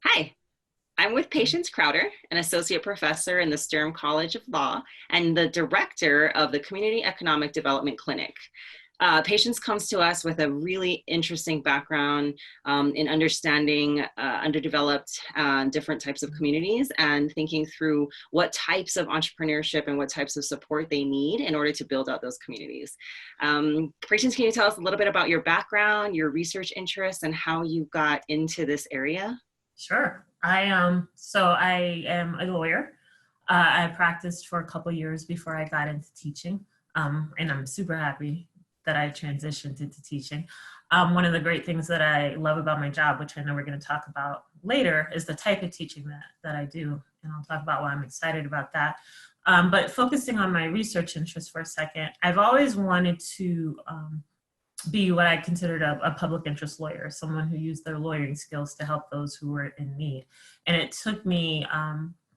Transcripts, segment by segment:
Hi, I'm with Patience Crowder, an associate professor in the Sturm College of Law and the director of the Community Economic Development Clinic. Patience comes to us with a really interesting background in understanding underdeveloped different types of communities and thinking through what types of entrepreneurship and what types of support they need in order to build out those communities. Patience, can you tell us a little bit about your background, your research interests, and how you got into this area? Sure. I am a lawyer. I practiced for a couple years before I got into teaching, and I'm super happy that I transitioned into teaching. One of the great things that I love about my job, which I know we're going to talk about later, is the type of teaching that I do, and I'll talk about why I'm excited about that. But focusing on my research interests for a second, I've always wanted to be what I considered a public interest lawyer, someone who used their lawyering skills to help those who were in need. And it took me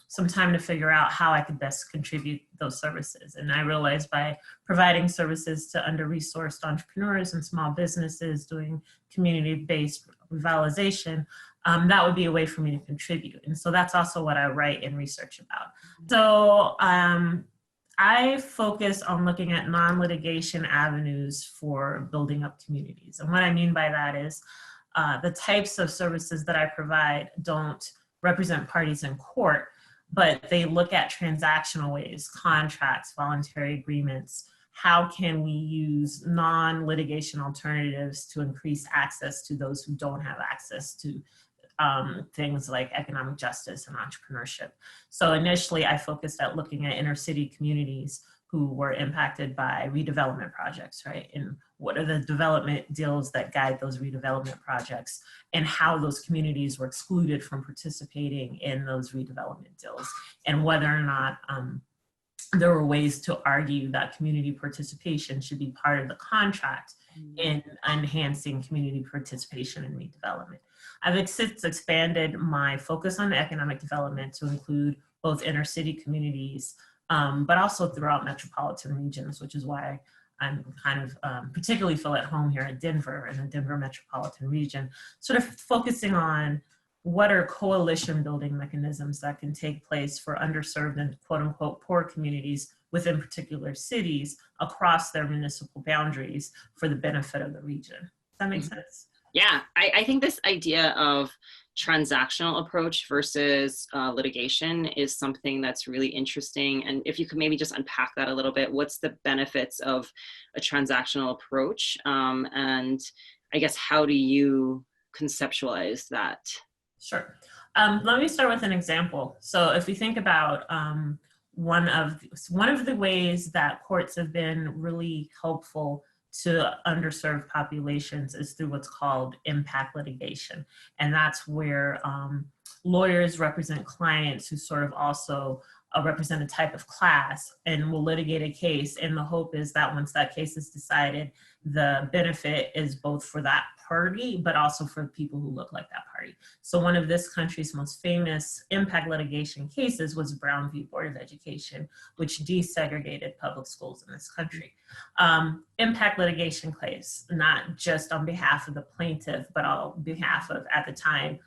some time to figure out how I could best contribute those services. And I realized by providing services to under-resourced entrepreneurs and small businesses doing community-based revitalization, that would be a way for me to contribute. And so that's also what I write and research about. So I focus on looking at non-litigation avenues for building up communities. And what I mean by that is the types of services that I provide don't represent parties in court, but they look at transactional ways, contracts, voluntary agreements. How can we use non-litigation alternatives to increase access to those who don't have access to things like economic justice and entrepreneurship. So initially I focused at looking at inner city communities who were impacted by redevelopment projects, right? And what are the development deals that guide those redevelopment projects and how those communities were excluded from participating in those redevelopment deals and whether or not there were ways to argue that community participation should be part of the contract in enhancing community participation in redevelopment. I've since expanded my focus on economic development to include both inner city communities, but also throughout metropolitan regions, which is why I'm kind of particularly feel at home here at Denver and the Denver metropolitan region, sort of focusing on what are coalition building mechanisms that can take place for underserved and quote unquote poor communities within particular cities across their municipal boundaries for the benefit of the region. Does that make sense? Yeah, I think this idea of transactional approach versus litigation is something that's really interesting. And if you could maybe just unpack that a little bit, what's the benefits of a transactional approach? And I guess, how do you conceptualize that? Sure. Let me start with an example. So if we think about one of the ways that courts have been really helpful to underserved populations is through what's called impact litigation. And that's where lawyers represent clients who sort of also represent a type of class and will litigate a case. And the hope is that once that case is decided, the benefit is both for that party, but also for people who look like that party. So one of this country's most famous impact litigation cases was Brown v. Board of Education, which desegregated public schools in this country. Impact litigation case, not just on behalf of the plaintiff, but on behalf of, at the time,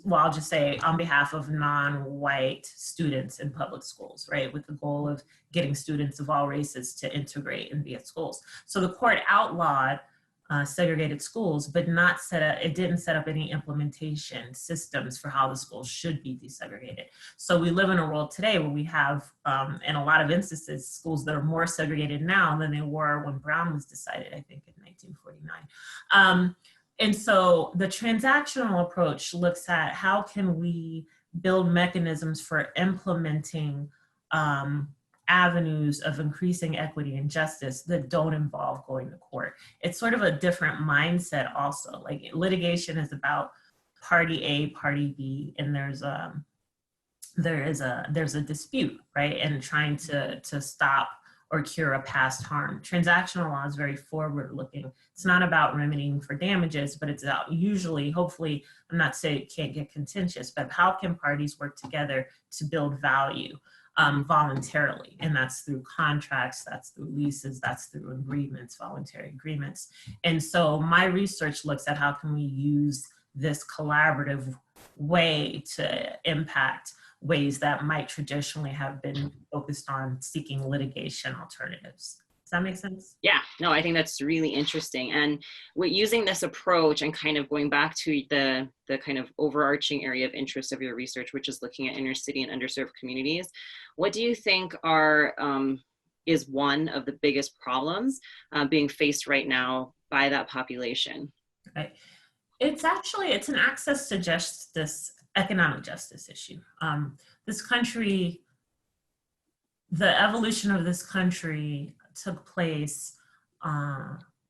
well, I'll just say on behalf of non-white students in public schools, right? With the goal of getting students of all races to integrate and be at schools. So the court outlawed segregated schools, but it didn't set up any implementation systems for how the schools should be desegregated. So we live in a world today where we have, in a lot of instances, schools that are more segregated now than they were when Brown was decided, I think in 1949. And so the transactional approach looks at how can we build mechanisms for implementing avenues of increasing equity and justice that don't involve going to court. It's sort of a different mindset also. Like litigation is about party A, party B, and there's a dispute, right? And trying to stop or cure a past harm. Transactional law is very forward looking. It's not about remedying for damages, but it's about usually, hopefully, I'm not saying it can't get contentious, but how can parties work together to build value voluntarily? And that's through contracts, that's through leases, that's through agreements, voluntary agreements. And so my research looks at how can we use this collaborative way to impact ways that might traditionally have been focused on seeking litigation alternatives. Does that make sense? Yeah, no, I think that's really interesting. And with using this approach and kind of going back to the kind of overarching area of interest of your research, which is looking at inner city and underserved communities, what do you think are is one of the biggest problems being faced right now by that population? Right. It's an access to justice, economic justice issue. This country, the evolution of this country took place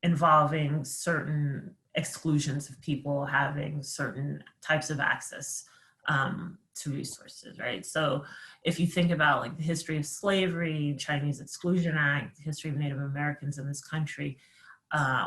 involving certain exclusions of people having certain types of access to resources, right? So if you think about like the history of slavery, Chinese Exclusion Act, the history of Native Americans in this country,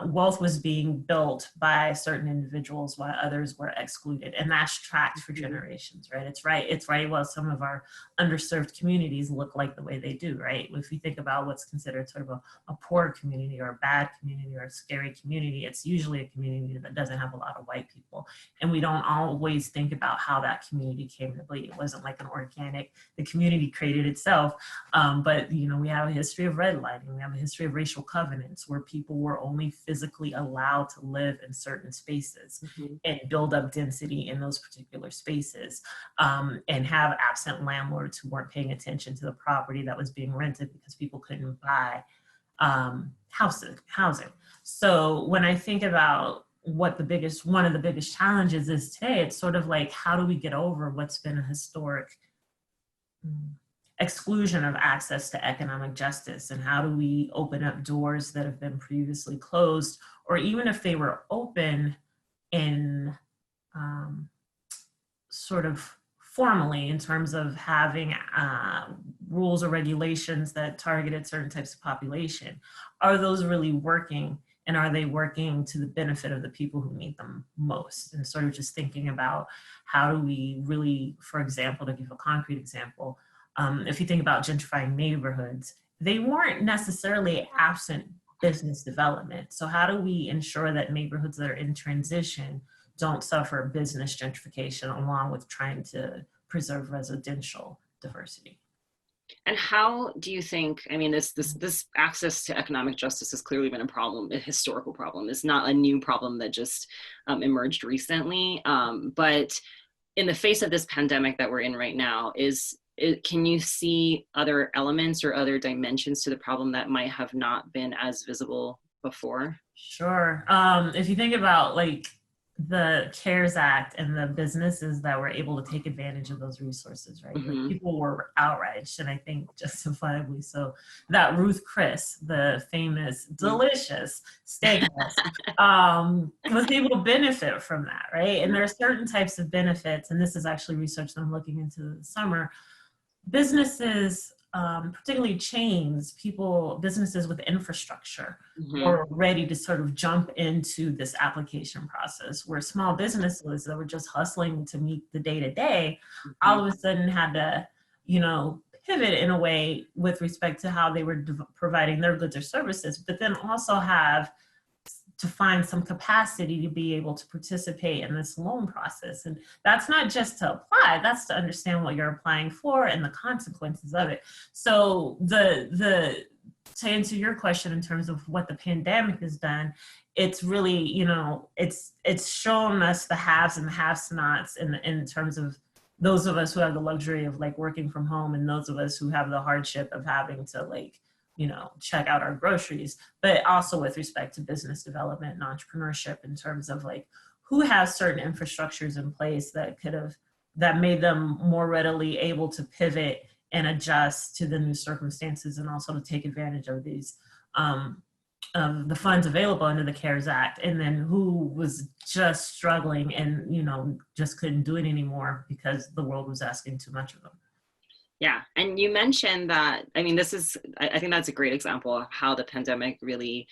wealth was being built by certain individuals while others were excluded, and that's tracked for generations, right? It's right. Well, some of our underserved communities look like the way they do, right? If you think about what's considered sort of a poor community or a bad community or a scary community, it's usually a community that doesn't have a lot of white people, and we don't always think about how that community came to be. It wasn't like an organic, the community created itself, but you know, we have a history of redlining, we have a history of racial covenants where people were only physically allowed to live in certain spaces and build up density in those particular spaces, and have absent landlords who weren't paying attention to the property that was being rented because people couldn't buy housing. So when I think about what one of the biggest challenges is today, it's sort of like, how do we get over what's been a historic exclusion of access to economic justice, and how do we open up doors that have been previously closed, or even if they were open in sort of formally in terms of having rules or regulations that targeted certain types of population, are those really working, and are they working to the benefit of the people who need them most? And sort of just thinking about how do we really, for example, to give a concrete example, if you think about gentrifying neighborhoods, they weren't necessarily absent business development. So how do we ensure that neighborhoods that are in transition don't suffer business gentrification along with trying to preserve residential diversity? And how do you think, I mean, this access to economic justice has clearly been a problem, a historical problem. It's not a new problem that just emerged recently. But in the face of this pandemic that we're in right now, can you see other elements or other dimensions to the problem that might have not been as visible before? Sure. If you think about like the CARES Act and the businesses that were able to take advantage of those resources, right? Like, people were outraged, and I think justifiably so, that Ruth Chris, the famous delicious steakhouse, was able to benefit from that, right? And there are certain types of benefits, and this is actually research that I'm looking into this summer. Businesses, particularly chains, businesses with infrastructure were ready to sort of jump into this application process, where small businesses that were just hustling to meet the day-to-day all of a sudden had to, pivot in a way with respect to how they were providing their goods or services, but then also have to find some capacity to be able to participate in this loan process. And that's not just to apply, that's to understand what you're applying for and the consequences of it. So to answer your question in terms of what the pandemic has done, it's really, it's shown us the haves and the have-nots in terms of those of us who have the luxury of like working from home, and those of us who have the hardship of having to check out our groceries, but also with respect to business development and entrepreneurship in terms of like who has certain infrastructures in place that made them more readily able to pivot and adjust to the new circumstances, and also to take advantage of these the funds available under the CARES Act, and then who was just struggling and just couldn't do it anymore because the world was asking too much of them. Yeah, and you mentioned that, I think that's a great example of how the pandemic really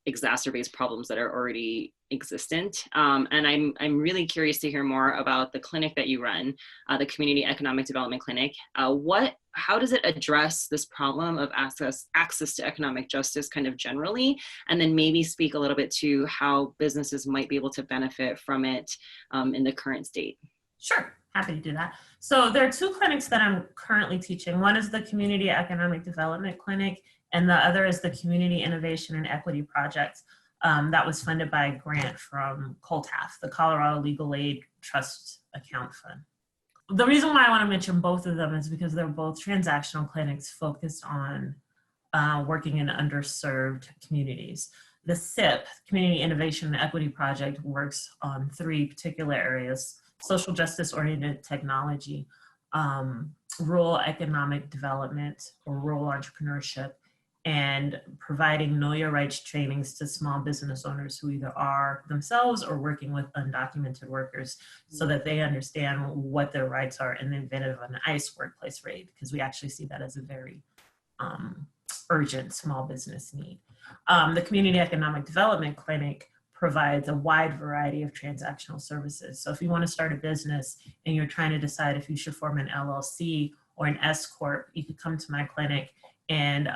exacerbates problems that are already existent. And I'm really curious to hear more about the clinic that you run, the Community Economic Development Clinic. What how does it address this problem of access to economic justice kind of generally, and then maybe speak a little bit to how businesses might be able to benefit from it in the current state? Sure, happy to do that. So there are two clinics that I'm currently teaching. One is the Community Economic Development Clinic, and the other is the Community Innovation and Equity Project that was funded by a grant from COLTAF, the Colorado Legal Aid Trust Account Fund. The reason why I want to mention both of them is because they're both transactional clinics focused on working in underserved communities. The CIP, Community Innovation and Equity Project, works on three particular areas: social justice-oriented technology, rural economic development or rural entrepreneurship, and providing know your rights trainings to small business owners who either are themselves or working with undocumented workers so that they understand what their rights are in the event of an ICE workplace raid, because we actually see that as a very urgent small business need. The Community Economic Development Clinic provides a wide variety of transactional services. So if you want to start a business and you're trying to decide if you should form an LLC or an S Corp, you could come to my clinic and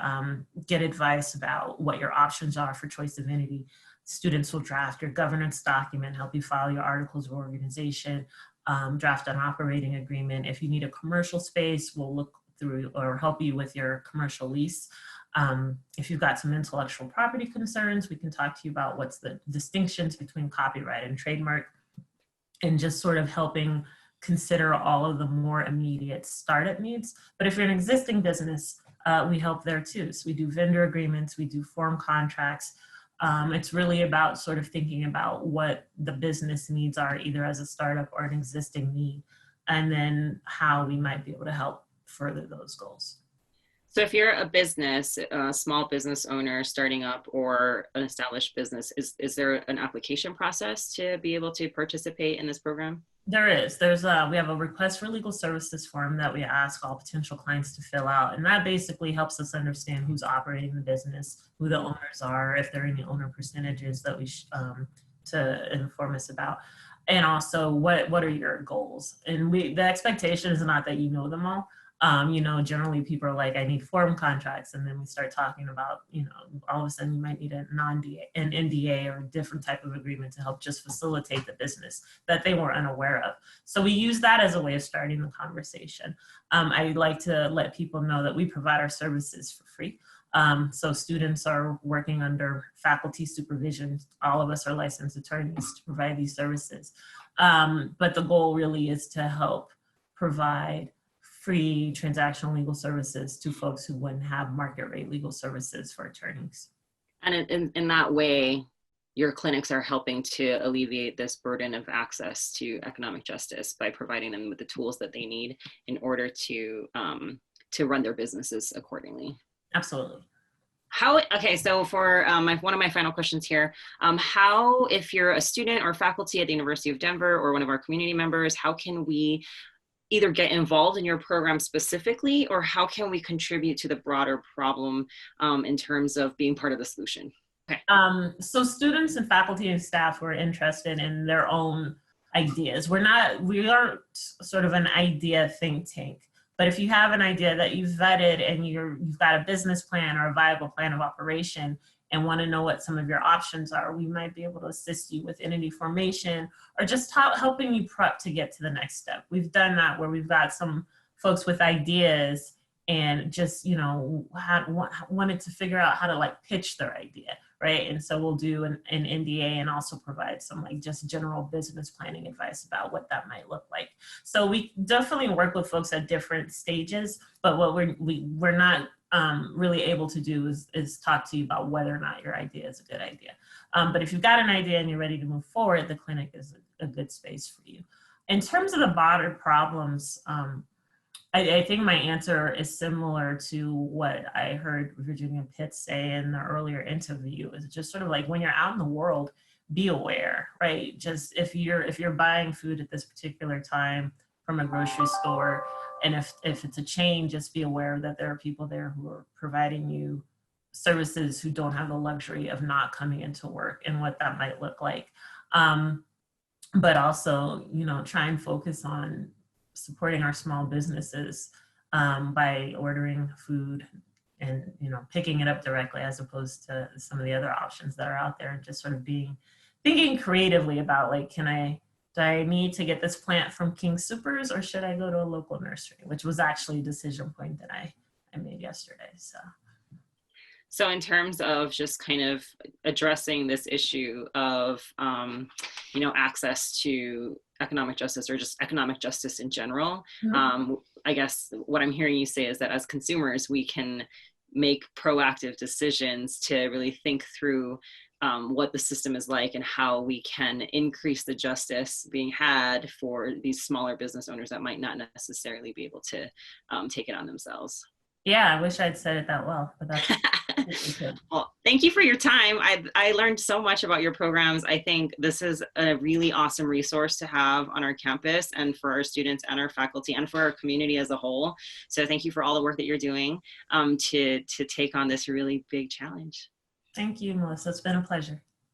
get advice about what your options are for choice of entity. Students will draft your governance document, help you file your articles of organization, draft an operating agreement. If you need a commercial space, we'll look through or help you with your commercial lease. If you've got some intellectual property concerns, we can talk to you about what's the distinctions between copyright and trademark, and just sort of helping consider all of the more immediate startup needs. But if you're an existing business, we help there too. So we do vendor agreements, we do form contracts. It's really about sort of thinking about what the business needs are, either as a startup or an existing need, and then how we might be able to help further those goals. So if you're a business, a small business owner starting up or an established business, is there an application process to be able to participate in this program? There is. We have a request for legal services form that we ask all potential clients to fill out. And that basically helps us understand who's operating the business, who the owners are, if there are any owner percentages that we to inform us about. And also what are your goals? And the expectation is not that you know them all. Generally people are like, I need form contracts. And then we start talking about, all of a sudden you might need an NDA or a different type of agreement to help just facilitate the business that they were unaware of. So we use that as a way of starting the conversation. I like to let people know that we provide our services for free. So students are working under faculty supervision. All of us are licensed attorneys to provide these services. But the goal really is to help provide free transactional legal services to folks who wouldn't have market rate legal services for attorneys. And in that way, your clinics are helping to alleviate this burden of access to economic justice by providing them with the tools that they need in order to run their businesses accordingly. Absolutely. So for one of my final questions here, how, if you're a student or faculty at the University of Denver or one of our community members, how can we either get involved in your program specifically, or how can we contribute to the broader problem in terms of being part of the solution? Okay. So students and faculty and staff who are interested in their own ideas. We aren't sort of an idea think tank, but if you have an idea that you've vetted and you've got a business plan or a viable plan of operation and want to know what some of your options are, we might be able to assist you with entity formation or just helping you prep to get to the next step. We've done that where we've got some folks with ideas and just, wanted to figure out how to pitch their idea, right? And so we'll do an NDA and also provide some just general business planning advice about what that might look like. So we definitely work with folks at different stages, but what we're not really able to do is talk to you about whether or not your idea is a good idea. But if you've got an idea and you're ready to move forward, the clinic is a good space for you. In terms of the broader problems, I think my answer is similar to what I heard Virginia Pitt say in the earlier interview. Is just sort of when you're out in the world, be aware, right? Just if you're buying food at this particular time from a grocery store, and if it's a chain, just be aware that there are people there who are providing you services who don't have the luxury of not coming into work and what that might look like. But also, try and focus on supporting our small businesses by ordering food and, you know, picking it up directly as opposed to some of the other options that are out there, and just sort of thinking creatively about like, do I need to get this plant from King Supers or should I go to a local nursery, which was actually a decision point that I made yesterday. So in terms of just kind of addressing this issue of, you know, access to economic justice or just economic justice in general, I guess what I'm hearing you say is that as consumers, we can make proactive decisions to really think through what the system is like and how we can increase the justice being had for these smaller business owners that might not necessarily be able to take it on themselves. Yeah, I wish I'd said it that well, but that's well, thank you for your time. I learned so much about your programs. I think this is a really awesome resource to have on our campus and for our students and our faculty and for our community as a whole. So thank you for all the work that you're doing to take on this really big challenge. Thank you, Melissa. It's been a pleasure.